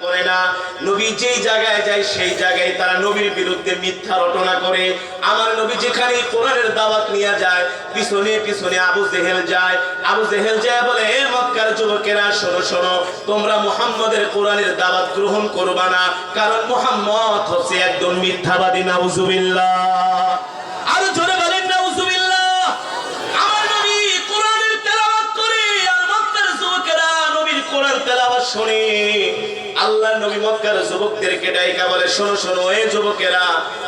করে না। নবী যেই জায়গায় যায় সেই জায়গায় তারা নবীর বিরুদ্ধে মিথ্যা রটনা করে। আমার নবী যেখানে কোরআনের দাওয়াত নিয়ে যায়, পিছনে পিছনে আবু জেহেল যায়। আবু জেহেল যায় বলে, এ মক্কার যুবকেরা শোনো শোনো, তোমরা মুহাম্মদের কোরআনের দাওয়াত গ্রহণ করবা না, কারণ মুহাম্মদ হচ্ছে একজন মিথ্যাবাদী। নাউজুবিল্লাহ। আর জোরে বলেন নাউজুবিল্লাহ। আমার নবী কোরআনের তেলাওয়াত করে আর মক্কার যুবকেরা নবীর কোরআন তেলাওয়াত শুনে। আল্লাহ নবী মক্কার যুবকদেরকে ডাইকা বলে, শোনো শোনো, এই যুবকেরা,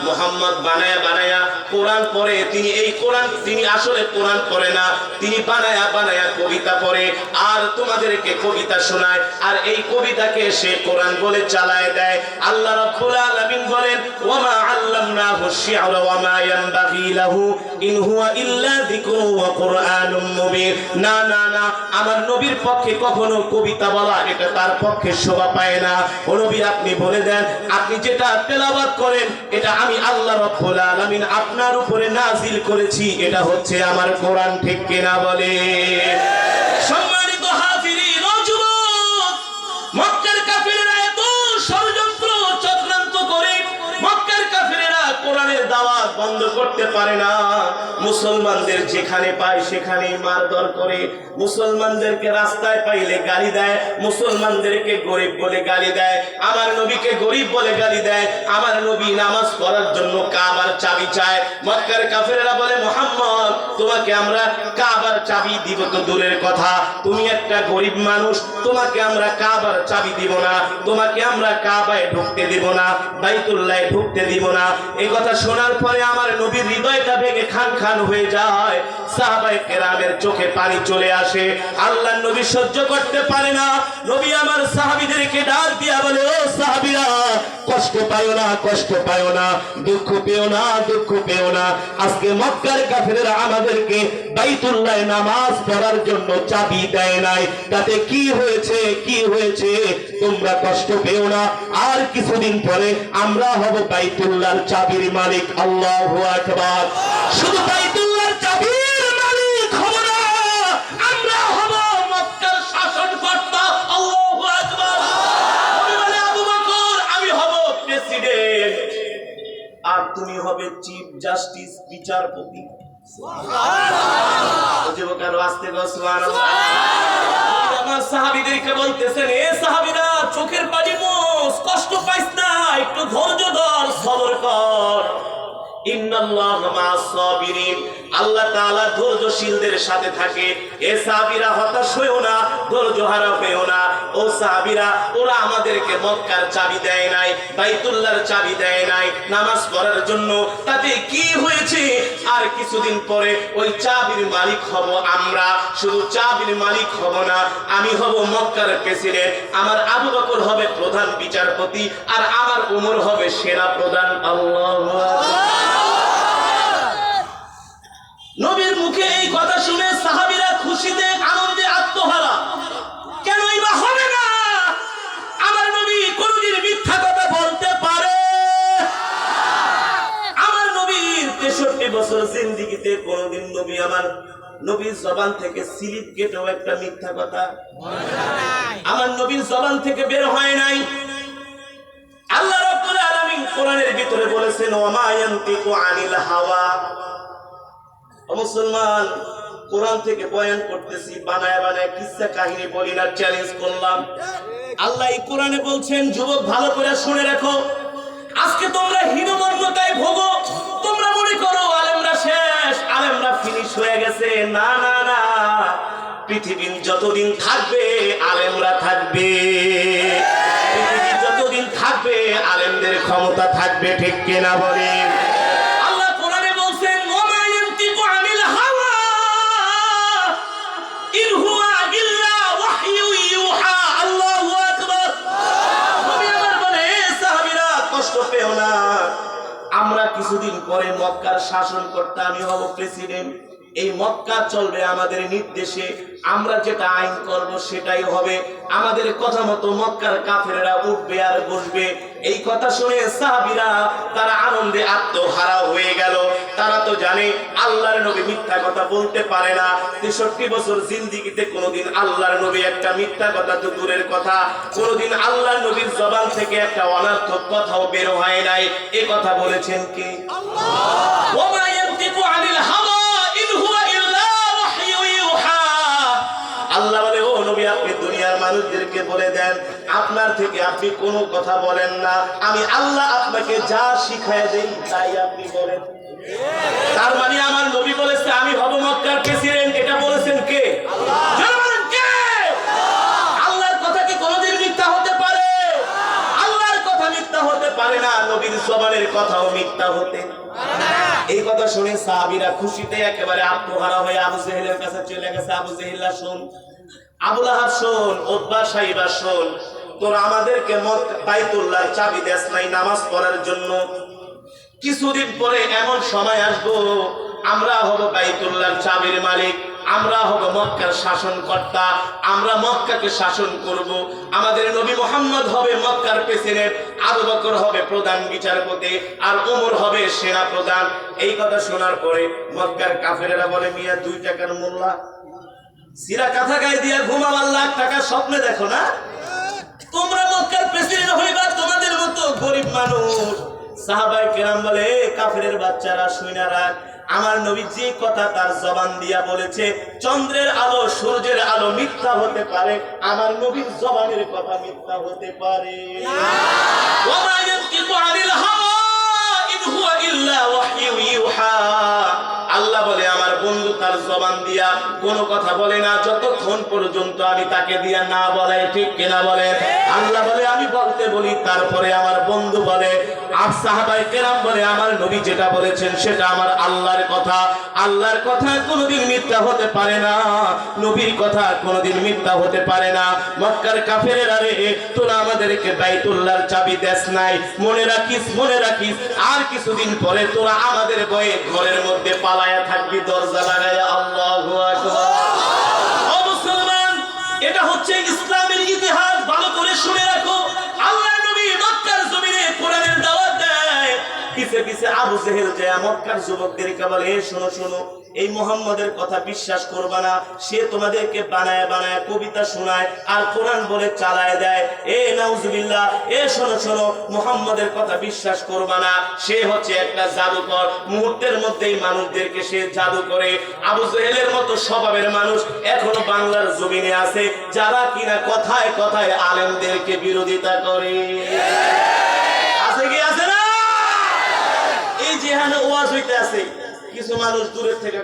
মুহাম্মদ বানায়া বানায়া কোরআন পড়ে। তিনি এই কোরআন, তিনি আসলে কোরআন পড়ে না, তিনি বানায়া বানায়া কবিতা পড়ে আর তোমাদেরকে কবিতা শোনায়, আর এই কবিতাকে সে কোরআন বলে চালায় দেয়। আল্লাহ রাব্বুল আলামিন বলেন, ওয়ামা আল্লামনাহু শি'রা ওয়ামা ইয়ানবাগি লাহু ইন হুয়া ইল্লা যিকরুন ওয়া কুরআনুম মুবিন। না না না, আমার নবীর পক্ষে কখনো কবিতা বলা এটা তার পক্ষে শোভা পায় না। ও নবী, আপনি বলে দেন, আপনি যেটা তেলাওয়াত করেন এটা আমি আল্লাহ রাব্বুল আলামিন আপনার উপরে নাজিল করেছি, এটা হচ্ছে আমার কোরআন। ঠিক কিনা বলে? সম্মানিত হাজিরিন ও যুবক, মক্কার কাফিররা এত ষড়যন্ত্র চক্রান্ত করে মক্কার কাফিররা কোরআনের দাওয়াত বন্ধ করতে পারে না। মুসলমানদের যেখানে পায় সেখানেই মারধর করে, মুসলমানদেরকে রাস্তায় পাইলে গালি দেয়, মুসলমানদেরকে গরিব বলে গালি দেয়, আমার নবীকে গরিব বলে গালি দেয়। আমার নবী নামাজ পড়ার জন্য কাবার চাবি চায়। মক্কার কাফেররা বলে, মুহাম্মদ, তোমাকে আমরা কাবার চাবি দিব তো দূরের কথা, তুমি একটা গরিব মানুষ, তোমাকে আমরা কাবার চাবি দিব না, তোমাকে আমরা কাবায় ঢুকতে দিব না, বাইতুল্লাহে ঢুকতে দিব না। এই কথা শোনার পরে আমার নবীর হৃদয়টা ভেঙে খান খান হয়ে যায়। সাহাবায়ে কেরামের চোখে পানি চলে আসে। আল্লাহর নবী সহ্য করতে পারে না। নবী আমার সাহাবীদেরকে ডাক দিয়া বলে, ও সাহাবীরা, কষ্ট পায়ো না, কষ্ট পায়ো না, দুঃখ পেও না, দুঃখ পেও না। আজকে মক্কার কাফেররা আমাদেরকে বাইতুল্লাহে নামাজ পড়ার জন্য চাবি দেয় নাই, তাতে কি হয়েছে, কি হয়েছে, তোমরা কষ্ট পেও না। আর কিছুদিন পরে আমরা হব বাইতুল্লাহর চাবির মালিক। আল্লাহু আকবার। শুধু বাইতুল্লাহর চাবির মালিক হব না, আমরা হব মক্কার শাসনকর্তা। আল্লাহু আকবার। আমি বলে, আবু বকর, আমি হব প্রেসিডেন্ট আর তুমি হবে চিফ জাস্টিস, বিচারপতি। সুবহানাল্লাহ। যুবকেরা আস্তে গো সুবহানাল্লাহ। আমার সাহাবীদেরকে বলতেছেন, এ সাহাবীরা, চোখের পানি মোছ, কষ্ট পাইস না, একটু ধৈর্য ধর, সবর কর। ইন্নাল্লাহা মা'আস সাবিরিন, আল্লাহ তাআলা ধৈর্যশীলদের সাথে থাকে। এ সাহাবীরা, হতাশ হইও না, ধৈর্য হারা হইও না। ও সাহাবীরা, ওরা আমাদেরকে মক্কার চাবি দেয় নাই, বাইতুল্লাহর চাবি দেয় নাই নামাজ পড়ার জন্য, তাতে কি হয়েছে? আর কিছুদিন পরে ওই চাবির মালিক হব আমরা। শুধু চাবির মালিক হব না, আমি হব মক্কার প্রেসিডেন্ট, আমার আবু বকর হবে প্রধান বিচারপতি, আর আমার ওমর হবে সেনা প্রধান। আল্লাহু আকবার। নবীর মুখে এই কথা শুনে সাহাবীরা খুশিতে আনন্দে আত্মহারা। কেনই বা হবে না? আমার নবী কোনদিন মিথ্যা কথা বলতে পারে? আমার নবীর 63 বছর জিন্দেগিতে কোনদিন নবী, আমার নবীর জবান থেকে স্লিপ কেটেও একটা মিথ্যা কথা আমার নবীর জবান থেকে বের হয় নাই। আল্লাহ রাব্বুল আলামিন কোরআনের ভিতরে বলেছেন, ওয়া ইয়ানতিকু আনিল হাওয়া। মুসলমান, কোরআন থেকে বয়ান করতেছি, বানায় বানায় কিসসা কাহিনী বলি না, চ্যালেঞ্জ করলাম। আল্লাহ এই কোরআনে বলছেন, যুবক ভালো করে শুনে রাখো, আজকে তোমরা হীনমন্যতায় ভোগো, তোমরা মনে করো আলেমরা শেষ, আলেমরা ফিনিশ হয়ে গেছে। না না না, পৃথিবী যতদিন থাকবে আলেমরা থাকবে, পৃথিবী যতদিন থাকবে আলেমদের ক্ষমতা থাকবে। ঠিক কিনা বলেন? আমরা কিছুদিন পরে মক্কার শাসন করতে, আমি হব প্রেসিডেন্ট। এই মক্কা চলবে আমাদের নির্দেশে, আমরা যেটা আইন করব সেটাই হবে, আমাদের কথা মতো মক্কার কাফেররা উঠবে আর বসবে। এই কথা শুনে সাহাবীরা তারা আনন্দে আত্মহারা হয়ে গেল। তারা তো জানে আল্লাহর নবী মিথ্যা কথা বলতে পারে না। 63 বছর জিন্দেগিতে কোনোদিন আল্লাহর নবী একটা মিথ্যা কথা তো দূরের কথা, কোনোদিন আল্লাহর নবীর জবান থেকে একটা অনর্থক কথাও বের হয় নাই। এই কথা বলেছেন কে? আল্লাহ। ওয়া মা ইয়ানতিকু আনিল হাওয়া ইন হুয়া ইল্লা ওয়াহয়ু ইউহা। আল্লাহ বলে, ও নবী আপনি দুনিয়ার মানুষদেরকে বলে দেন আপনার থেকে আপনি কোনো কথা বলেন না, আমি আল্লাহ আপনাকে যা শিখায় দেই তাই আপনি বলেন। তার মানে আমার নবী বলেছে আমি হব মক্কার প্রেসিডেন্ট, এটা বলেছেন কে? আল্লাহ। কে? আল্লাহর কথা কি কোনোদিন মিথ্যা হতে পারে? আল্লাহর কথা মিথ্যা হতে পারে না, নবীর জবানের কথাও মিথ্যা হতে পারে না। এই কথা শুনে সাহাবীরা খুশিতে একেবারে আত্মহারা হয়ে আবু জেহেলের কাছে চলে গেছে। আবু জেহেল শোন, আবু লাহাব শোন, উতবা সাইবা শোন, তোরা আমাদেরকে বাইতুল্লাহর চাবি দেস নাই নামাজ পড়ার জন্য। কিছুদিন পরে এমন সময় আসবো আমরা হব বাইতুল্লাহর চাবির মালিক, আমরা হব মক্কার শাসনকর্তা, আমরা মক্কাকে শাসন করব। আমাদের নবী মুহাম্মদ হবে মক্কার প্রেসিডেন্ট, আবু বকর হবে প্রধান বিচারপতি, আর ওমর হবে সেনা প্রধান। এই কথা শোনার পরে মক্কার কাফেরেরা বলে, মিয়া 2 টাকার মোল্লা সিরা কাঁথা গায়ে দিয়া ঘুমাও, লাখ টাকা স্বপ্নে দেখো না, তোমরা মক্কার প্রেসিডেন্ট হইবা, তোমাদের মতো গরিব মানুষ। সাহাবায়ে কেরাম বলে, কাফেরের বাচ্চারা শুইনা রাখ, আমার নবী যে কথা তার জবান দিয়া বলেছে, চন্দ্রের আলো সূর্যের আলো মিথ্যা হতে পারে, আমার নবীর জবানের কথা মিথ্যা হতে পারে না। ওয়া মা ইয়ানতিকু আনিল হাওয়া ইন হুয়া ইল্লা ওয়াহয়ু ইউহা। আল্লাহ বলে আমার বন্ধু তার জবান দিয়া কোনো কথা বলে না যতক্ষণ পর্যন্ত আমি তাকে দিয়া না বলাই, ঠিক কিনা বলে? আল্লাহ বলে আমি বলতে বলি, তারপরে আমার বন্ধু বলে, আর সাহাবায়ে কেরাম বলে আমার নবী যেটা বলেছেন সেটা আমার আল্লাহর কথা, আল্লাহর কথা কোনোদিন মিথ্যা হতে পারে না, নবীর কথা কোনোদিন মিথ্যা হতে পারে না। মক্কার কাফেরেরা রে, তোরা আমাদেরকে বাইতুল্লাহর চাবি দেস নাই, মনে রাখিস, মনে রাখিস, আর কিছুদিন পরে তোরা আমাদের ভয়ে ঘরের মধ্যে পালায়া থাকবি দরজা লাগায়া। আল্লাহু আকবার। ও মুসলমান, এটা হচ্ছে ইসলামের ইতিহাস, ভালো করে শুনে রাখো। আল্লাহর নবী মক্কার জমিনে কোরআনের দাওয়াত দেয়, পিছে পিছে আবু জেহেল যায় মক্কার যুবকদেরকে বলে, শোনো শোনো, এই মুহাম্মদের কথা বিশ্বাস করবা না, সে তোমাদেরকে বানায় বানায় কবিতা শোনায় আর কোরআন বলে চালায় দেয়। এ নাউজুবিল্লাহ, এ শোনো শোনো, মুহাম্মদের কথা বিশ্বাস করবা না, সে হচ্ছে একটা জাদুকর, মুহূর্তের মধ্যেই মানুষদেরকে সে জাদু করে। আবু জেহেলের মতো স্বভাবের মানুষ এখনো বাংলার জমিনে আছে, যারা কিনা কথায় কথায় আলেমদেরকে বিরোধিতা করে। আছে কি আছে না? এই যে এখানে ওয়াজ হইতে আছে, কিছু মানুষ দূরের থেকে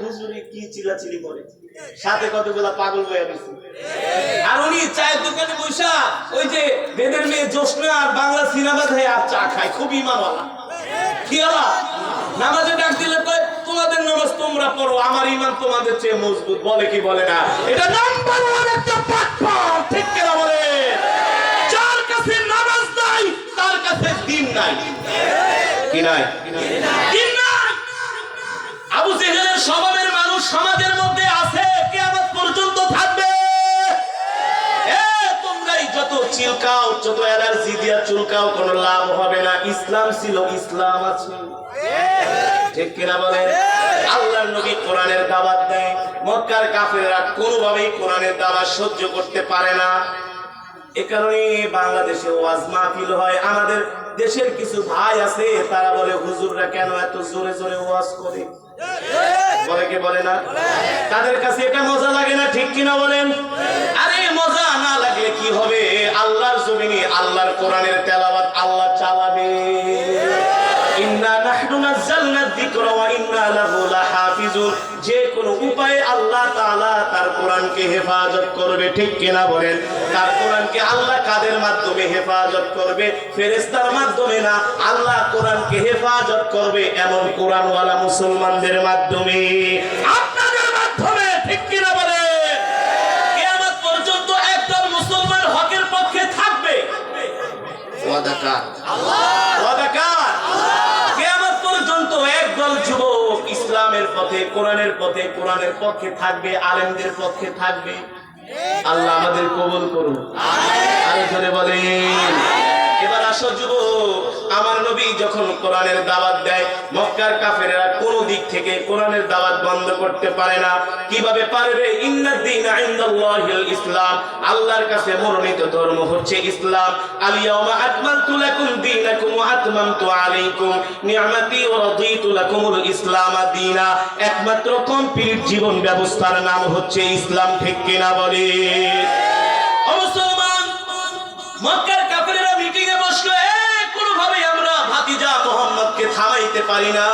হুজুরি কি চিল্লাচিল্লি করে, সাথে কতগুলা পাগল হয়ে গেছে। আর উনি চায়ের দোকানে বসা ওই যে বেদের মেয়ে জোসনা আর বাংলা সিনেমা দেখে আর চা খায়, খুব ইমানওয়ালা। কি হলা? নামাজে ডাক দিলে কয় তোমাদের নামাজ তোমরা পড়ো, আমার ইমান তোমাদের চেয়ে মজবুত, বলে কি বলে না? এটা নাম্বার 1 একটা পাটপাড়, ঠিক কিনা বলে? যার কাছে নামাজ নাই তার কাছে দ্বীন নাই। কি নাই? দ্বীন নাই। আবু জেহেলের স্বভাবের মানুষ সমাজের মধ্যে আছে, কিয়ামত পর্যন্ত থাকবে। তোমরাই যত চিলকাও, যত এলার্জি দিয়া চুলকাও, কোনো লাভ হবে না। ইসলাম ছিল, ইসলাম আছে, ঠিক কিনা বলে? আল্লাহর নবী কোরআনের দাওয়াত দেয়, মক্কার কাফেররা কোনোভাবেই কোরআনের দাওয়াত সহ্য করতে পারে না। এ কারণে বাংলাদেশে ওয়াজ মাহফিল হয়, আমাদের দেশের কিছু ভাই আছে তারা বলে হুজুররা কেন এত জোরে জোরে ওয়াজ করে, বলে কি বলে না? তাদের কাছে এটা মজা লাগে না, ঠিক কিনা বলেন? আরে মজা না লাগলে কি হবে? আল্লাহর জমিনে আল্লাহর কোরআনের তেলাওয়াত আল্লাহ চালাবে। ইন্না নাহনু নাযালনা যিকরা ওয়া ইন্না লাহু লাহাফিজুন। যে কোনো উপায়ে আল্লাহ তাআলা তার কোরআনকে হেফাজত করবে, ঠিক কিনা বলেন? তার কোরআনকে আল্লাহ কাদের মাধ্যমে হেফাজত করবে? ফেরেশতার মাধ্যমে না, আল্লাহ কোরআনকে হেফাজত করবে এমন কোরআনওয়ালা মুসলমানদের মাধ্যমে, আপনাদের মাধ্যমে, ঠিক কিনা বলেন? কিয়ামত পর্যন্ত একদল মুসলমান হকের পক্ষে থাকবে। ওয়াদাকার আল্লাহ, ওয়াদাকার। কিয়ামত পর্যন্ত একদল যুবক ইসলামের পথে, কোরআনের পথে, কোরআনের পক্ষে থাকবে, আলেমদের পক্ষে থাকবে। আল্লাহ আমাদের কবুল করুন। আরো জোরে বলেন। এবার আসো যুবক, আমার নবী যখন কোরআনের দাওয়াত দেয়, মক্কার কাফেররা কোন দিক থেকে কোরআনের দাওয়াত বন্ধ করতে পারে না। কিভাবে পারবে? ইন্নাদ দীনা ইনদাল্লাহিল ইসলাম, আল্লাহর কাছে মনোনীত ধর্ম হচ্ছে ইসলাম। আল ইয়াওমা আকমালতু লাকুম দীনাকুম ওয়া আতমামতু আলাইকুম নি'মাতি ওয়া রাদিতু লাকুমুল ইসলাম দীনা। একমাত্র কমপ্লিট জীবন ব্যবস্থার নাম হচ্ছে ইসলাম। ঠিক কিনা বলে? ও মুসলমান, মক্কার কাফেররা মিটিং এ বসলো, কোনোভাবেই আমরা ভাতিজা মুহাম্মদকে থামাইতে পারি না,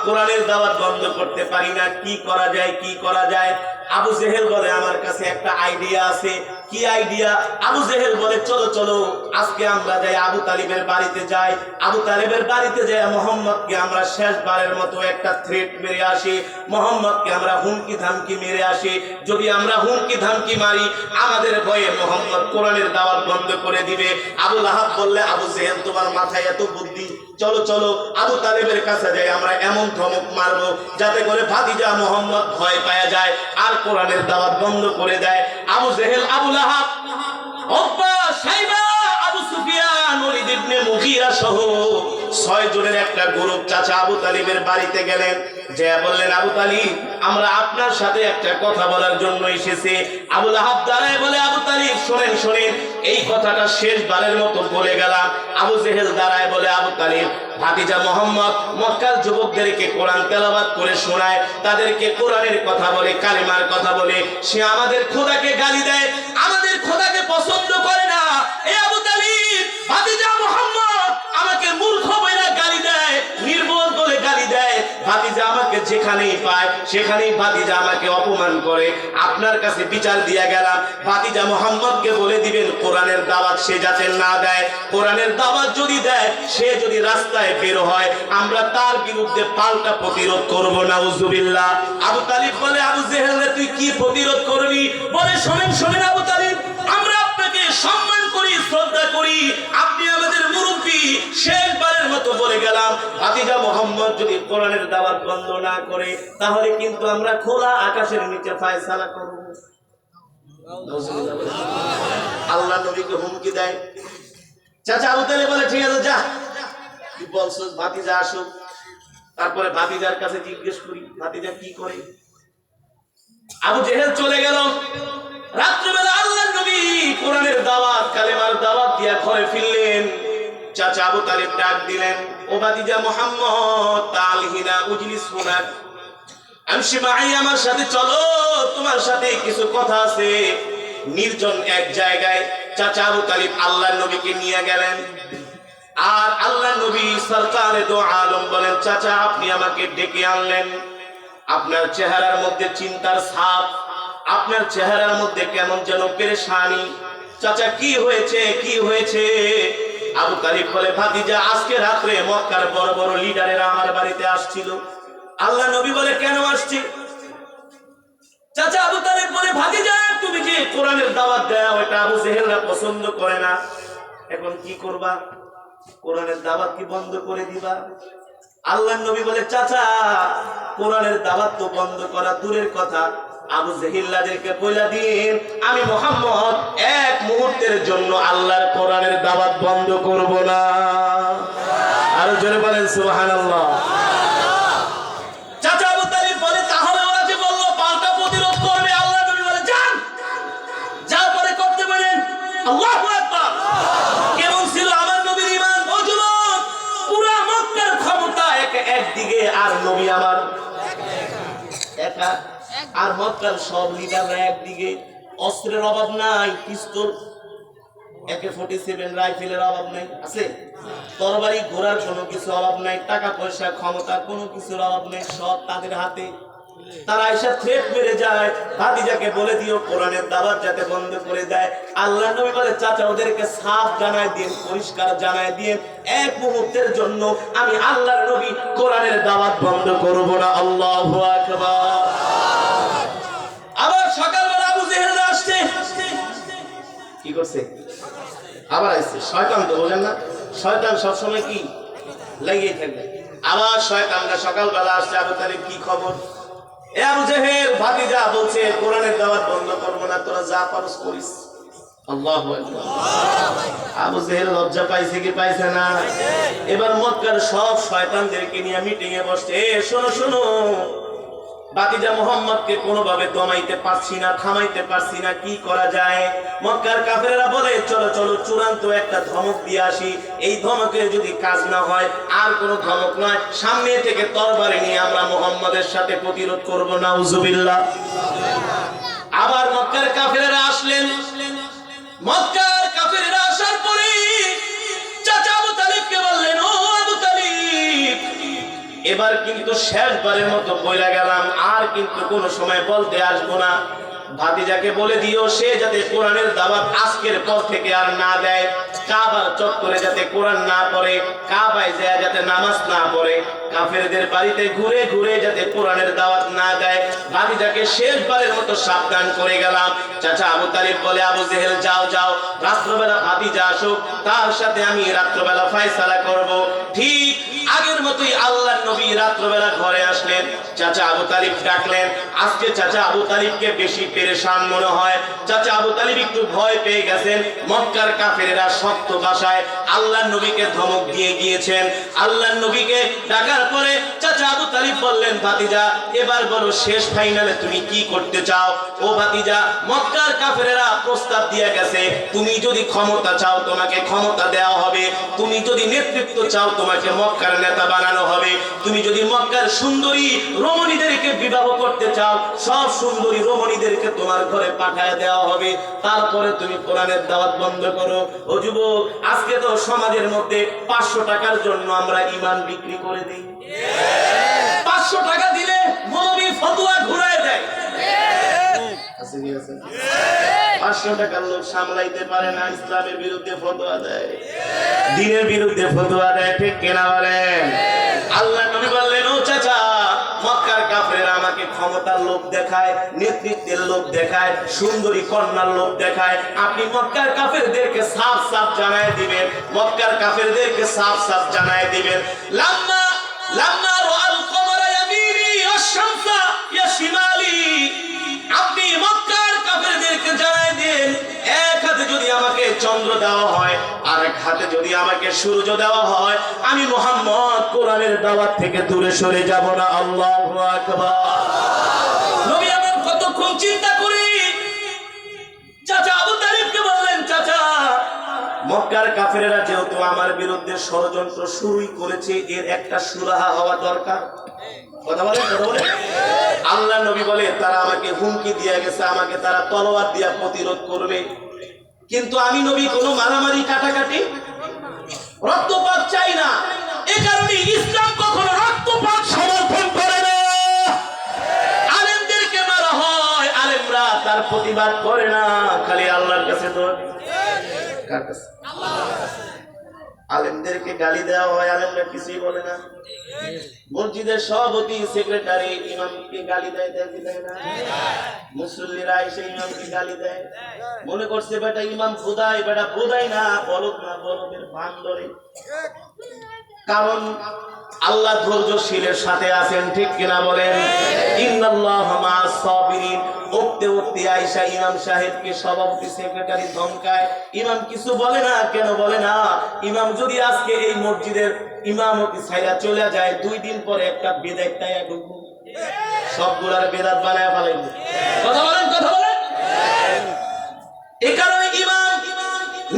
কোরআনের দাওয়াত বন্ধ করতে পারি না। কি করা যায়, কি করা যায়? আবু জেহেল বলে আমার কাছে একটা আইডিয়া আছে। কি আইডিয়া? আবু জেহেল বলে চলো চলো আজকে আমরা যাই আবু তালিবের বাড়িতে যাই, আবু তালিবের বাড়িতে যাই মুহাম্মদকে আমরা শেষবারের মতো একটা থ্রেট মেরে আসি, মুহাম্মদকে আমরা হুমকি ধামকি মেরে আসি। যদি আমরা হুমকি ধামকি মারি, আমাদের ভয়ে মুহাম্মদ কোরআনের দাওয়াত বন্ধ করে দিবে। আবু লাহাব বললে, আবু জেহেল তোমার মাথায় এত বুদ্ধি, চলো চলো আবু তালিবের কাছে যাই, আমরা এমন ধমক মারবো যাতে করে ভাতিজা মুহাম্মদ ভয় পাওয়া যায় আর কোরআনের দাওয়াত বন্ধ করে দেয়। আবু জেহেল, আবু লাহাব, উতবা, শাইবা, আবু সুফিয়ান, ওলীদ ইবনে মুগীরা সহ 6 জনের একটা গ্রুপ চাচা আবু তালিবের বাড়িতে গেলেন। যে বললেন, আবু তালিব আমরা আপনার সাথে একটা কথা বলার জন্য এসেছি। আবু লাহাব দাঁড়ায় বলে, আবু তালিব শোনেন শোনেন, এই কথাটা শেষবারের মতো বলে গেলাম। আবু জেহেল দাঁড়ায় বলে, আবু তালিব ভাতিজা মুহাম্মদ মক্কার যুবকদেরকে কোরআন তেলাওয়াত করে শোনায়, তাদেরকে কোরআনের কথা বলে, কালিমার কথা বলে, সে আমাদের খোদাকে গালি দেয়, আমাদের খোদাকে পছন্দ করে না। এই আবু তালিব ভাতিজা মুহাম্মদ আমাকে মূর্খ বলে গালি দেয়, নির্বোধ বলে গালি দেয়, ভাতিজা আমাকে যেখানেই পায় সেখানেই ভাতিজা আমাকে অপমান করে। আপনার কাছে বিচার দিয়া গেলাম, ভাতিজা মুহাম্মদকে বলে দিবেন কোরআনের দাওয়াত সে যাতে না দেয়। কোরআনের দাওয়াত যদি দেয়, সে যদি রাস্তায় বের হয়, আমরা তার বিরুদ্ধে পাল্টা প্রতিরোধ করব। নাউজুবিল্লাহ। আবু তালিব বলে, আবু জেহেল তুই কি প্রতিরোধ করবি? বলে, শোনেন শোনেন আবু তালিব, আমরা আপনাকে সম্মান করি, শ্রদ্ধা করি, আপনি আমাদের মুরব্বী, শেষবারের মতো বলে গেলাম, ভাতিজা মুহাম্মদ যদি কোরআনের দাওয়াত বন্ধ না করে, তাহলে কিন্তু আমরা খোলা আকাশের নিচে ফয়সালা করব। আল্লাহ নবীকে হুমকি দেয়। চাচা আবু তালিব বলে, ঠিক আছে যা, তুই বলছিস ভাতিজা আসুক, তারপরে ভাতিজার কাছে জিজ্ঞেস করি ভাতিজা কি করে। আবু জেহেল চলে গেল। রাত্রিবেলা আল্লাহর নবী কোরআনের দাওয়াত, কালেমার দাওয়াত দিয়া ঘরে ফিরলেন। চাচা আবু তালিব ডাক দিলেন, ও ভাতিজা মুহাম্মদ, তালহিনা উজলিস হুনাক, আমশি মাই, আমার সাথে চলো, তোমার সাথে কিছু কথা আছে। নির্জন এক জায়গায় চাচা আবু তালিব আল্লাহর নবীকে নিয়ে গেলেন। আর আল্লাহর নবী সরকারে দো আলম বলেন, চাচা আপনি আমাকে ডেকে আনলেন, আপনার চেহারার মধ্যে চিন্তার ছাপ, আপনার চেহারার মধ্যে কেমন যেন পেরেশানি। চাচা কি হয়েছে, কি হয়েছে? আবু তালিব বলে, ভাতিজা আজকে রাত্রে মক্কার বড় বড় লিডারেরা আমার বাড়িতে আসছিল। আল্লাহ নবী বলে, কেন আসছে? চাচা আবু তালিব বলে, ভাতিজা তুমি যে কোরআনের দাওয়াত দাও, এটা আবু জেহেলরা পছন্দ করে না, এখন কি করবা? কোরআনের দাওয়াত কি বন্ধ করে দিবা? আল্লাহ নবী বলে, চাচা কোরআনের দাওয়াত তো বন্ধ করা দূরের কথা, আবু জেহেলদেরকে বলে দিন আমি মুহাম্মদ এক মুহূর্তের জন্য আল্লাহর কোরআনের দাওয়াত বন্ধ করব না। আর জোরে বলেন সুবহানাল্লাহ। চাচা আবু তালিব বলে, তাহলে ওরা যে বলল পাল্টা প্রতিরোধ করবে, আল্লাহ নবী বলে, যান, যা পরে করতে বলেন। আল্লাহু আকবার। কেমন ছিল আমার নবীর ঈমান? ও যুবক, পুরো মক্কার ক্ষমতা একদিকে, আর নবী আমার একা, আর মক্কার সব লিডাররা একদিকে। অস্ত্রের অভাব নাই, পিস্তল AK-47 রাইফেলের অভাব নাই, আছে তরবারি ঘোড়ার কোনো কিছু অভাব নাই, টাকা পয়সা ক্ষমতা কোনো কিছুর অভাব নেই, সব তাদের হাতে। তারা এসে থ্রেট মেরে যায়, ভাতিজাকে বলে দিও কোরআনের দাওয়াত যাতে বন্ধ করে দেয়। আল্লাহ নবী বলে, চাচা ওদেরকে সাফ জানায় দিন, পরিষ্কার জানায় দিন, এক মুহূর্তের জন্য আমি আল্লাহর নবী কোরআনের দাওয়াত বন্ধ করব না। আল্লাহু আকবার। আবার সকালবেলা আবু জেহেল আসছে, কি করছে? আবার আসছে। শয়তান তো বোঝেন না, শয়তান সবসময় কি লেগেই থাকবে। আবার শয়তানরা সকালবেলা আসছে, আবু তালিব কি খবর? এ আবু জেহেল, ভাতিজা বলছে কোরআনের দাওয়াত বন্ধ করবো না, তোরা যা পারস করিস। আল্লাহু আকবার। আবু জেহেল লজ্জা পাইছে কি পাইছে না? এবার মক্কার সব শয়তানদেরকে নিয়ে মিটিং এ বসছে, শোনো শোনো, ভাতিজা মুহাম্মদকে কোনোভাবে দমাইতে পারছি না, থামাইতে পারছি না, কি করা যায়? মক্কার কাফেররা বলে চলো চলো চূড়ান্ত একটা ধমক দিয়ে আসি, এই ধমকে যদি কাজ না হয়, আর কোনো ধমক নয়, সামনে থেকে তরবারি নিয়ে আমরা মুহাম্মদের সাথে প্রতিরোধ করব। নাউজুবিল্লাহ। আবার মক্কার কাফেররা আসলেন। মক্কার কাফেররা আসার পরে চাচা আবু তালিবকে বললেন, ও আবু তালিব, এবার কিন্তু শেষবারের মতো বইলা গেলাম, আর কিন্তু কোনো সময় বলতে আসবো না। ভাতিজাকে বলে দিও সে যাতে কোরআনের দাওয়াত আজকের পর থেকে আর না দেয়, কাবার চত্বরে যাতে কোরআন না পড়ে, কাবায় যায় যাতে নামাজ না পড়ে, কাফেরদের বাড়িতে ঘুরে ঘুরে যাতে কোরআনের দাওয়াত না দেয়। ভাতিজাকে শেষবারের মতো সাবধান করে গেলাম। চাচা আবু তালিব বলে, আবু জেহেল যাও যাও, রাত্রবেলা ভাতিজা আসুক, তার সাথে আমি রাত্রবেলা ফয়সালা করব। ঠিক আগের মতোই আল্লাহর নবী রাত্রবেলা ঘরে আসলেন। চাচা আবু তালিব ডাকলেন। আজকে চাচা আবু তালিবকে বেশি পেরেশান মনে হয়। চাচা আবু তালিব একটু ভয় পেয়ে গেছেন। মক্কার কাফেরেরা শক্ত ভাষায় আল্লাহর নবীকে ধমক দিয়ে গিয়েছেন। আল্লাহর নবীকে ডাকার পরে চাচা আবু তালিব বললেন, ভাতিজা এবার বলো শেষ ফাইনালে তুমি কি করতে চাও? ও ভাতিজা, মক্কার কাফেরেরা প্রস্তাব দিয়ে গেছে, তুমি যদি ক্ষমতা চাও তোমাকে ক্ষমতা দেওয়া হবে, তুমি যদি নেতৃত্ব চাও তোমাকে মক্কার নেতা বানানো হবে, তুমি যদি মক্কার সুন্দরী রমণীদেরকে বিবাহ করতে চাও সব সুন্দরী রমণীদেরকে তোমার ঘরে পাঠায় দেওয়া হবে, তারপরে তুমি কোরআনের দাওয়াত বন্ধ করো। ও যুবক, আজকে তো সমাজের মধ্যে 500 টাকার জন্য আমরা ঈমান বিক্রি করে দিই। 500 টাকা দিলে মৌলবি ফতোয়া ঘুরায় দেয়। 500 টাকার লোক সামলাইতে পারে না, ইসলামের বিরুদ্ধে ফতোয়া দেয়, দ্বীনের বিরুদ্ধে ফতোয়া দেয়। ঠিক কিনা বলেন? আল্লাহ নবী বললেন, ও চাচা, মক্কার কাফেররা আমাকে ক্ষমতার লোক দেখায়, নেতৃত্বের লোক দেখায়, সুন্দরী কন্যার লোক দেখায়, আপনি মক্কার কাফেরদেরকে সাফ সাফ জানায় দিবেন, মক্কার কাফেরদেরকে সাফ সাফ জানায় দিবেন, লাম্মা লাম্মা রাআল কমারা ইয়ামিনি ওয়াশ-শামসা ইয়া শিমালি, আপনি মক্কার কাফেরদেরকে জানায় দেন, এক হাতে যদি আমাকে চন্দ্র দেওয়া হয় আর এক হাতে যদি আমাকে সূর্য দেওয়া হয়, আমি মুহাম্মদ কোরআনের দাওয়াত থেকে দূরে সরে যাব না। আল্লাহু আকবার। নবী আমার কতক্ষণ চিন্তা করি। চাচা আবু তালিবকে বললেন, চাচা মক্কার কাফেরেরা যেহেতু আমার বিরুদ্ধে ষড়যন্ত্র শুরুই করেছে, এর একটা সুরাহা হওয়া দরকার। কথা বলেন, কথা বলেন। আল্লাহ নবী বলে, তারা আমাকে হুমকি দিয়ে গেছে, আমাকে তারা তলোয়ার দিয়ে প্রতিরোধ করবে, কিন্তু আমি নবী কোনো মারামারি কাটাকাটি রক্তপাত চাই না। এই কারণে ইসলাম কখনো রক্তপাত সমর্থন করে না। আলেমদেরকে মারা হয়, আলেমরা তার প্রতিবাদ করে না, খালি আল্লাহর কাছে দোয়া। কার কাছে? আল্লাহর কাছে। আলেমদেরকে গালি দেওয়া হয়, আলেমরা কিছুই বলে না। মসজিদের সভাপতি, সেক্রেটারি ইমামকে গালি দেয়, দেয় না? মুসল্লিরা এসে ইমামকে গালি দেয়, মনে করছে বেটা ইমাম খোদাই, বেটা খোদাই না, বলদ না, বলদের ভান ধরে। কারণ আল্লাহ ধৈর্যশীলের সাথে আছেন। ঠিক কিনা বলেন? ইন্নাল্লাহা মা'আস সাবিরিন। উঠতে উঠতে আয়েশা ইমাম সাহেবকে সভাপতি সেক্রেটারি ধমকায়, ইমাম কিছু বলে না। কেন বলে না? ইমাম যদি আজকে এই মসজিদের ইমামতি ছাইরা চলে যায়, 2 দিন পরে একটা বেদাত তাইয়া ঢুকবো, সবগুলার বেদাত বানায় ফেলাইবো। কথা বলেন, কথা বলেন। এই কারণে ইমাম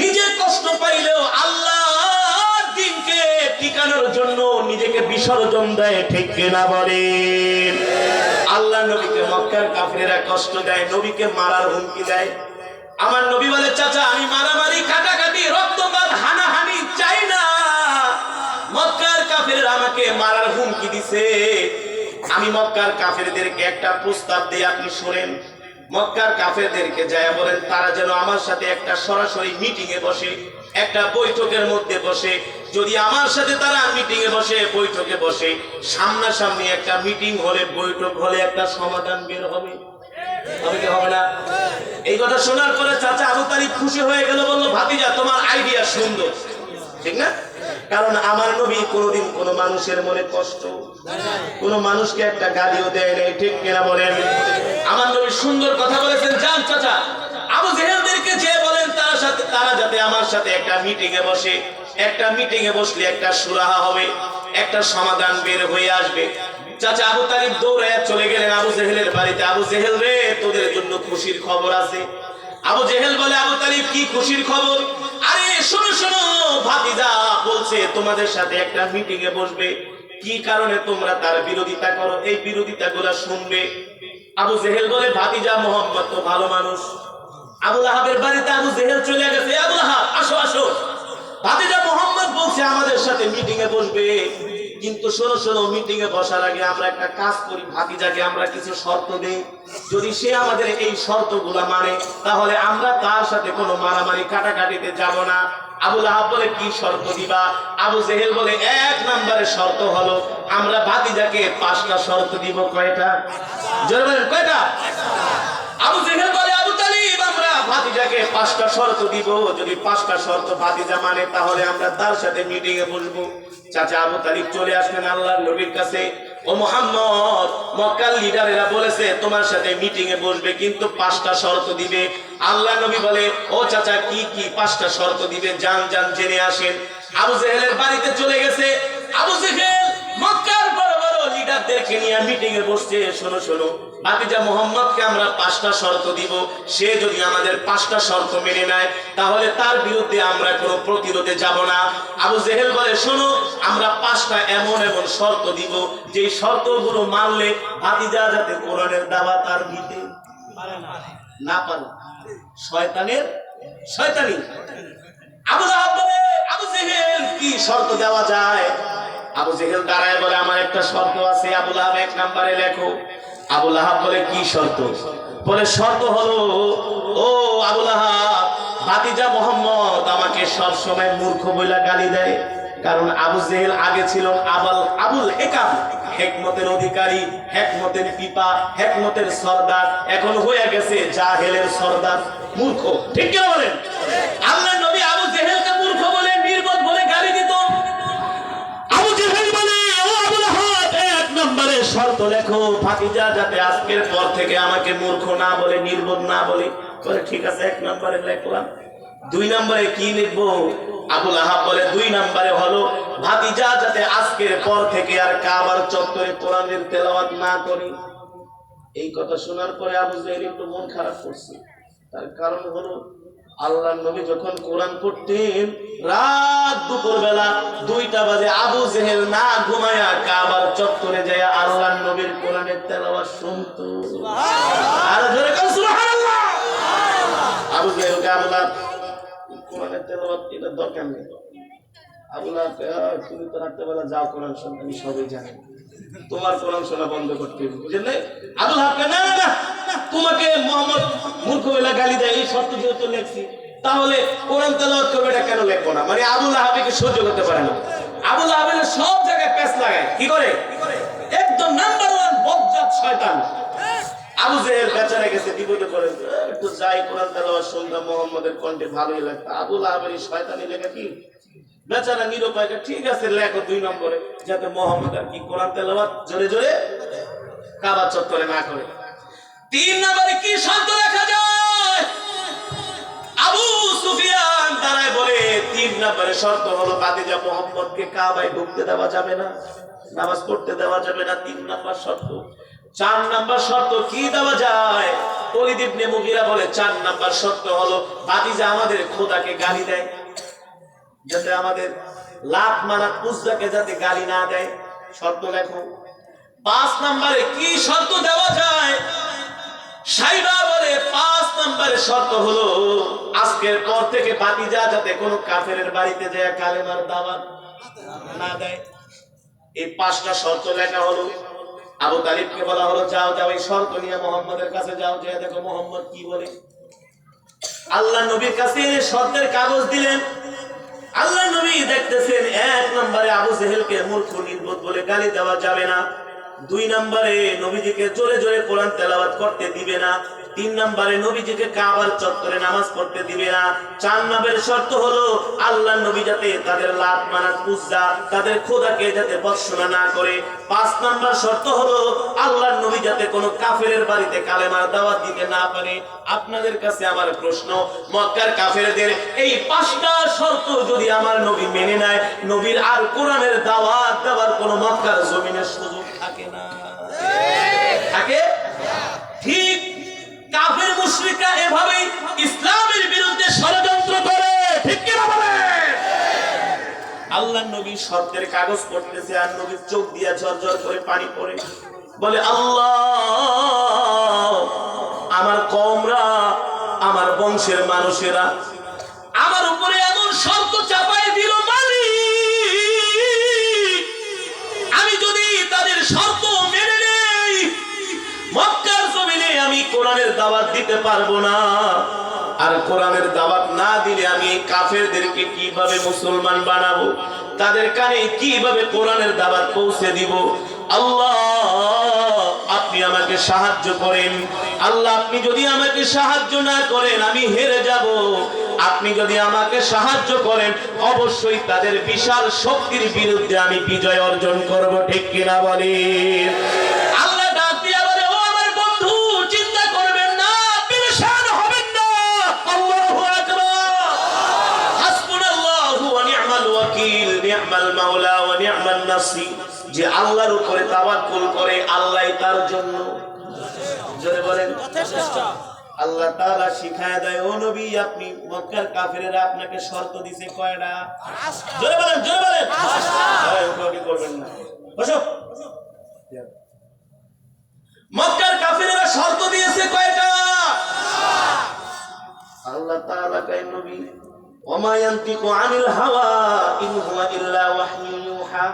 নিজে কষ্ট পাইলেও আল্লাহর দ্বীনকে টিকানোর জন্য নিজেকে বিসর্জন দেয়। ঠিক কিনা বলেন? আল্লাহ নবীকে মক্কার কাফেররা কষ্ট দেয়, নবীকে মারার হুমকি দেয়। আমার নবী বলে, চাচা আমি মারামারি কাটাকাটি রক্তপাত হানাহানি চাই না। মক্কার কাফেররা আমাকে মারার হুমকি দিছে, আমি মক্কার কাফেরদেরকে একটা প্রস্তাব দেই, আপনি শুনেন। মক্কার কাফেরদেরকে যায় বলেন তারা যেন আমার সাথে একটা সরাসরি মিটিং এ বসে, একটা বৈঠকের মধ্যে বসে। যদি আমার সাথে তারা মিটিং এ বসে, বৈঠকে বসে, সামনাসামনি একটা মিটিং হলে, বৈঠক হলে একটা সমাধান বের হবে। হবে কি হবে না? এই কথা শোনার পরে চাচা আবু তালিব খুশি হয়ে গেল, বলল, ভাতিজা তোমার আইডিয়া সুন্দর, ঠিক না? কারণ আমার নবী কোনোদিন কোনো মানুষের মনে কষ্ট, কোনো মানুষকে একটা গালিও দেয় নাই, ঠিক কিনা বলেন? আমার নবী সুন্দর কথা বলেছেন। যান চাচা, আবু জেহেলদেরকে যে বলেন তারা যাতে আমার সাথে একটা মিটিং এ বসে, একটা মিটিং এ বসলে একটা সুরাহা হবে, একটা সমাধান বের হয়ে আসবে। চাচা আবু তালিব দৌড়ায় চলে গেলেন আবু জেহেলের বাড়িতে। আবু জেহেল রে, তোদের জন্য খুশির খবর আছে। আবু জেহেল বলে, আবু তালিব কি খুশির খবর? আরে শোনো শোনো, ভাতিজা বলছে তোমাদের সাথে একটা মিটিং এ বসবে, কি কারণে তোমরা তার বিরোধিতা করো, এই বিরোধিতা গুলা শুনবে। আবু জেহেল বলে, ভাতিজা মোহাম্মদ তো ভালো মানুষ। আবু লাহাবের বাড়িতে আবু জেহেল চলে গেছে। আবু লাহাব, আসো আসো, ভাতিজা মোহাম্মদ বলছে আমাদের সাথে মিটিং এ বসবে, কিন্তু শোনো শোনো, মিটিং এ বসার আগে আমরা একটা কাজ করি, ভাতিজাকে আমরা কিছু শর্ত দেই, যদি সে আমাদের এই শর্তগুলা মানে তাহলে আমরা তার সাথে কোনো মারামারি কাটাকাটিতে যাব না। আবু লাহাব বলে, কি শর্ত দিবা? আবু জেহেল বলে, 1 নম্বরের শর্ত হলো আমরা ভাতিজাকে 5টা শর্ত দিব। কয়টা? জোরে বলেন, কয়টা? আবু জেহেল বলে, আবু তালিব আমরা ভাতিজাকে 5টা শর্ত দিব, যদি 5টা শর্ত ভাতিজা মানে তাহলে আমরা তার সাথে মিটিং এ বসবো। চাচা আবু তালিব চলে আসলেন আল্লাহর নবীর কাছে। ও মুহাম্মদ, মক্কার লিডারেরা বলেছে তোমার সাথে মিটিং এ বসবে, কিন্তু 5টা শর্ত দিবে। আল্লাহ নবী বলে, ও চাচা কি কি 5টা শর্ত দিবে? যান যান জেনে আসেন। আবু জেহেলের বাড়িতে চলে গেছে। আবু জেহেল মক্কার বড় বড় লিডারদেরকে নিয়ে মিটিং এ বসছে। শোনো শোনো, ভাতিজা মোহাম্মদকে আমরা 5টা শর্ত দিব, সে যদি আমাদের 5টা শর্ত মেনে নেয় তাহলে তার বিরুদ্ধে আমরা কোনো প্রতিরোধে যাব না। আবু জেহেল বলে, শোনো, আমরা 5টা এমন এমন শর্ত দিব যে শর্তগুলো মানলে ভাতিজা যাতে কোরআনের দাওয়াত আর দিতে না পারে, শয়তানের শয়তানি। আবু লাহাব বলে, আবু জেহেল কি শর্ত দেওয়া যায়? আবু জেহেল দাঁড়ায় বলে, আমার একটা শর্ত আছে। আবু লাহাব 1 নম্বরে লেখো। আবু লাহাব বলে, কি শর্ত? বলে, শর্ত হলো, ও আবু লাহাব, ভাতিজা মোহাম্মদ আমাকে সব সময় মূর্খ বইলা গালি দেয়। কারণ আবু জেহেল আগে ছিল আবুল হেকাম, হেকমতের অধিকারী, হেকমতের পিপা, হেকমতের সর্দার, এখন হয়ে গেছে জাহেলের সর্দার, মূর্খ। ঠিক কি বলেন? আল্লাহ নবী আবু জেহেলকে মূর্খ বলে, নির্বোধ বলে গালি দিত। আবু জেহেল বলে, ও আবু লাহাব, 1 নম্বরে শর্ত লেখো, ভাতিজা যাতে আজকের পর থেকে আমাকে মূর্খ না বলে, নির্বোধ না বলে। বলে, ঠিক আছে, 1 নম্বরে লিখলাম। 2 নম্বরে কি লিখবো? আবু লাহাব বলে, 2 নম্বরে হলো ভাতিজা যাতে আজকের পর থেকে আর কাবার চত্বরে কোরআনের তেলাওয়াত না করে। এই কথা শোনার পরে আবু জেহেল একটু মন খারাপ করছে। তার কারণ হলো, আল্লাহর নবী যখন কোরআন পড়তেন রাত দুপুর বেলা 2টা বাজে আবু জেহেল না ঘুমায়া কাবার চত্বরে যায় আল্লাহর নবীর কোরআনের তেলাওয়াত শুনতো। আর জোরে বল সুবহানাল্লাহ। আবু জেহেলকে আল্লাহ কোরআনের তেলাওয়াত এটা দরকার নেই। আল্লাহ, তুমি তো রাতে বেলা যাও কোরআন শুনতে, আমি সবই জানি, তোমার কোরআন শোনা বন্ধ করতে হবে, বুঝলেন? আবু লাহাব, না না না, তোমাকে মোহাম্মদ মূর্খ বলে গালি দেয়, এই শর্ত যেহেতু লেখছি তাহলে কোরআন তেলাওয়াত করবে, এটা কেন লিখবো না? মানে আবু লাহাবকে সহ্য করতে পারে না। আবু লাহাবের সব জায়গায় প্যাঁচ লাগায়, কি করে? একদম নাম্বার 1 বজ্জাত শয়তান। আবু জেহেল বেচারা গেছে বিপদে পড়ে, একটু যাই কোরআন তেলাওয়াত শুনতাম, মুহাম্মদের কণ্ঠে ভালোই লাগতো। আবু লাহাবের শয়তানি লেখা কি? বেচারা নিরুপায়, ঠিক আছে লেখো 2 নম্বরে, যাতে মুহাম্মদ আর কি কোরআন তেলাওয়াত জোরে জোরে কাবা চত্বরে না করে। 3 নম্বরে কি শর্ত রাখা যায়? আবু সুফিয়ান দাঁড়ায় বলে, 3 নম্বরে শর্ত হলো ভাতিজা মুহাম্মদকে কাবায় ঢুকতে দেওয়া যাবে না, নামাজ পড়তে দেওয়া যাবে না। 3 নম্বর শর্ত। 4 নম্বর শর্ত কি দেওয়া যায়? ওলীদ ইবনে মুগীরা বলে, 4 নম্বর শর্ত হলো ভাতিজা আমাদের খোদাকে গালি দেয়, যাতে আমাদের লাত মানাত উজ্জাকে যাতে গালি না দেয়, শর্ত লেখো। 5 নম্বরে কি শর্ত দেওয়া যায়? সাইবা বলে, 5 নম্বরের শর্ত হলো আজকের পর থেকে ভাতিজা যাতে কোনো কাফেরের বাড়িতে যায় কালেমার দাওয়াত না দেয়। এই 5টা শর্ত লেখা হলো। আবু তালিবকে বলা হলো, যাও যাও এই শর্ত নিয়ে মুহাম্মদের কাছে যাও, যে দেখো মুহাম্মদ কি বলে। আল্লাহ নবীর কাছে শর্তের কাগজ দিলেন। আল্লাহ নবী দেখতেছেন 1 নম্বরে আবু জেহেলকে মূর্খ নির্বোধ বলে গালি দেওয়া যাবে না। 2 নম্বরে নবীজিকে জোরে জোরে কোরআন তেলাওয়াত করতে দিবে না। 3 নম্বরে নবীজিকে কাবার চত্বরে নামাজ পড়তে দিবে না। 4 নম্বরের শর্ত হলো আল্লাহর নবী যাতে তাদের লাত মানাত উজ্জা তাদের খোদাকে যাতে ভৎসনা না করে। 5 নম্বর শর্ত হলো আল্লাহর নবী যাতে কোনো কাফেরের বাড়িতে কালেমার দাওয়াত দিতে না পারে। আপনাদের কাছে আমার প্রশ্ন, মক্কার কাফেরদের এই 5টা শর্ত যদি আমার নবী মেনে নেয়, নবীর আর কোরআনের দাওয়াত দেওয়ার কোনো মক্কার জমিনের সুযোগ থাকে না? থাকে? ঠিক কাফের মুশরিকরা এভাবেই ইসলামের বিরুদ্ধে ষড়যন্ত্র করে। ঠিক কি না বলেন? আল্লাহর নবী শর্তের কাগজ পড়তেছে আর নবীর চোখ দিয়া ঝরঝর করে পানি পড়ে। বলে আল্লাহ, আমার কওমরা, আমার বংশের মানুষেরা আমার উপরে এমন শর্ত চাপাই দিল মালিক, আমি যদি তাদের শর্ত মেনে নেই মক্কার জমিনে আমি কোরআনের দাওয়াত দিতে পারবো না। আর কোরআনের দাওয়াত না দিলে আমি এই কাফেরদেরকে কিভাবে মুসলমান বানাবো, তাদের কানে কিভাবে কোরআনের দাওয়াত পৌঁছে দিব? আল্লাহ আপনি আমাকে সাহায্য করেন। আল্লাহ আপনি যদি আমাকে সাহায্য না করেন আমি হেরে যাব। আপনি যদি আমাকে সাহায্য করেন অবশ্যই তাদের বিশাল শক্তির বিরুদ্ধে আমি বিজয় অর্জন করব। ঠিক কিনা বলেন? আল্লাহ ডাক দিয়া বলে, ও আমার বন্ধু, চিন্তা করবেন না, পেরেশান হবেন না। আল্লাহু আকবার। হাসবুনাল্লাহু ওয়া নি'মাল ওয়াকিল, নি'মাল মাওলা ওয়া নি'মান নাসির। যে আল্লাহর উপরে তাওয়াক্কুল করে আল্লাহই তার জন্য জোরে বলেন যথেষ্ট। আল্লাহ তাআলা শিখায় দেয়, ও নবী আপনি মক্কার কাফেররা আপনাকে শর্ত দিয়েছে কয়টা? জোরে বলেন, জোরে বলেন। কি করবেন না, বসো। মক্কার কাফেররা শর্ত দিয়েছে কয়টা? আল্লাহ তাআলা কয়, নবী ওমা ইয়ানতিকু আনিল হাওয়া ইন হুয়া ইল্লা ওয়াহয়ুন ইউহা।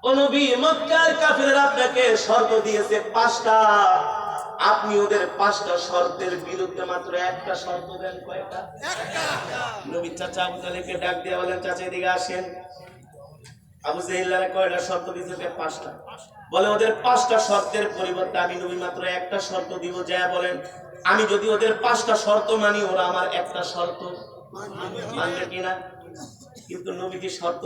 ও নবী মক্কার কাফেররা আপনাকে শর্ত দিয়েছে 5টা, আপনি ওদের 5টা শর্তের বিরুদ্ধে মাত্র একটা শর্ত দেন। কয়টা? নবী চাচা আবু জাহেলকে ডাক দিয়ে বলেন, চাচা এদিকে আসেন। আবু জাহেলরা কয়টা শর্ত দিয়েছে? 5টা। বলে ওদের 5টা শর্তের পরিবর্তে আমি নবী মাত্র একটা শর্ত দিব। যা বলেন, আমি যদি ওদের 5টা শর্ত মানি ওরা আমার একটা শর্ত মানবে কিনা? কিন্তু নবীজি শর্ত